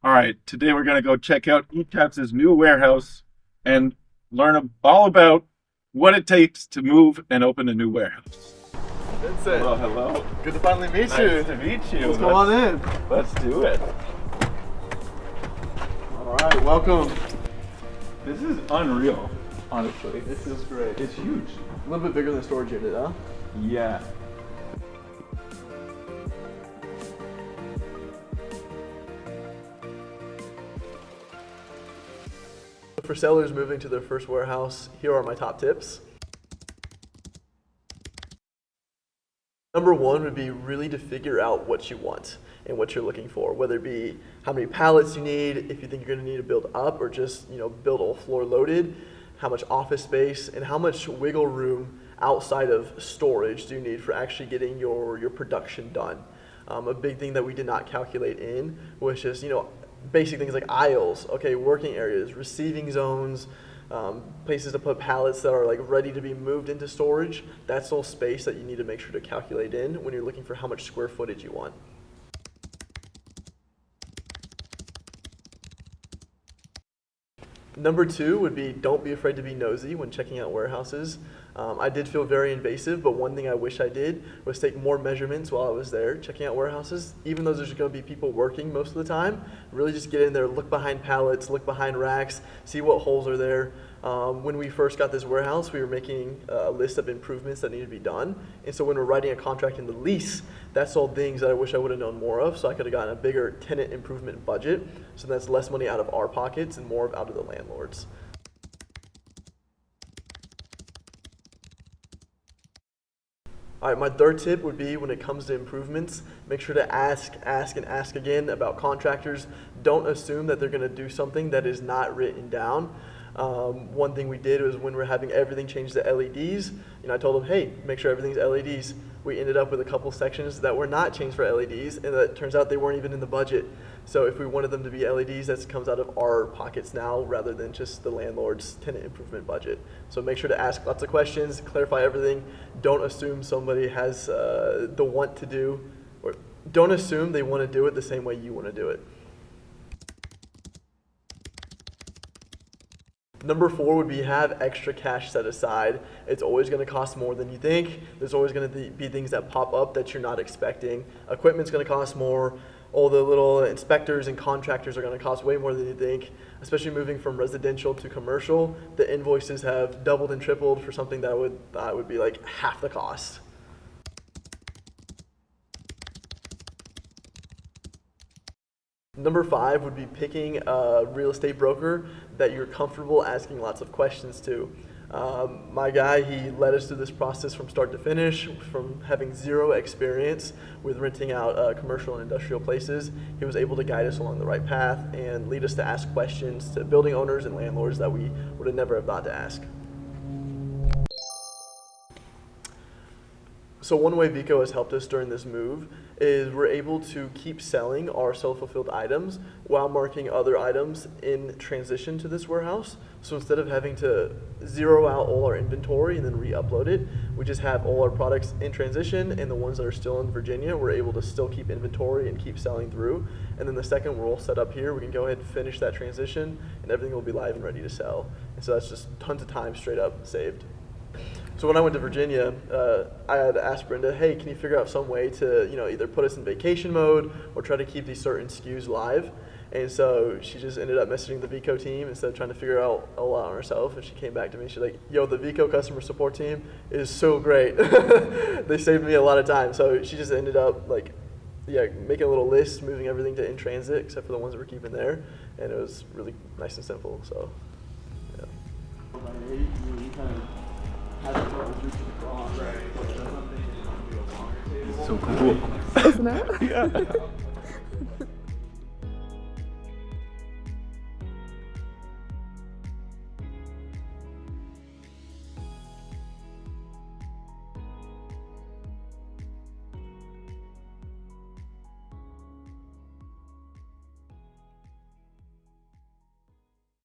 All right, today we're going to go check out eChapps' new warehouse and learn all about what it takes to move and open a new warehouse. Vincent, Hello, hello. good to finally meet Nice you. to meet you. Let's go on in. Let's do it. All right, welcome. This is unreal, honestly. It feels great. It's huge. A little bit bigger than the storage unit, huh? Yeah. For sellers moving to their first warehouse, here are my top tips. Number one would be really to figure out what you want and what you're looking for, whether it be how many pallets you need, if you think you're going to need to build up or just build all floor loaded, how much office space, and how much wiggle room outside of storage do you need for actually getting your production done. A big thing that we did not calculate in was just basic things like aisles, okay, working areas, receiving zones, places to put pallets that are like ready to be moved into storage. That's all space that you need to make sure to calculate in when you're looking for how much square footage you want. Number two would be don't be afraid to be nosy when checking out warehouses. I did feel very invasive, but one thing I wish I did was take more measurements while I was there checking out warehouses. Even though there's going to be people working most of the time, really just get in there, look behind pallets, look behind racks, see what holes are there. When we first got this warehouse, we were making a list of improvements that needed to be done. And so when we're writing a contract in the lease, that's all things that I wish I would have known more of, so I could have gotten a bigger tenant improvement budget. So that's less money out of our pockets and more out of the landlords. All right, my third tip would be when it comes to improvements, make sure to ask, and ask again about contractors. Don't assume that they're going to do something that is not written down. One thing we did was when we're having everything changed to LEDs, I told them, hey, make sure everything's LEDs. We ended up with a couple sections that were not changed for LEDs, and it turns out they weren't even in the budget. So if we wanted them to be LEDs, that comes out of our pockets now rather than just the landlord's tenant improvement budget. So make sure to ask lots of questions, clarify everything. Don't assume somebody has the want to do, or don't assume they want to do it the same way you want to do it. Number four would be have extra cash set aside. It's always going to cost more than you think. There's always going to be things that pop up that you're not expecting. Equipment's going to cost more. All the little inspectors and contractors are going to cost way more than you think, especially moving from residential to commercial. The invoices have doubled and tripled for something that would be like half the cost. Number five would be picking a real estate broker that you're comfortable asking lots of questions to. My guy, he led us through this process from start to finish, from having zero experience with renting out commercial and industrial places. He was able to guide us along the right path and lead us to ask questions to building owners and landlords that we would have never have thought to ask. So one way Vico has helped us during this move is we're able to keep selling our self-fulfilled items while marking other items in transition to this warehouse. So instead of having to zero out all our inventory and then re-upload it, we just have all our products in transition, and the ones that are still in Virginia, we're able to still keep inventory and keep selling through. And then the second we're all set up here, we can go ahead and finish that transition and everything will be live and ready to sell. And so that's just tons of time straight up saved. So when I went to Virginia, I had asked Brenda, hey, can you figure out some way to either put us in vacation mode or try to keep these certain SKUs live? And so she just ended up messaging the Vico team instead of trying to figure out a lot on herself. And she came back to me. She's like, yo, the Vico customer support team is so great. They saved me a lot of time. So she just ended up making a little list, moving everything to in transit except for the ones that we're keeping there. And it was really nice and simple. So, yeah. So cool. Isn't it? Yeah.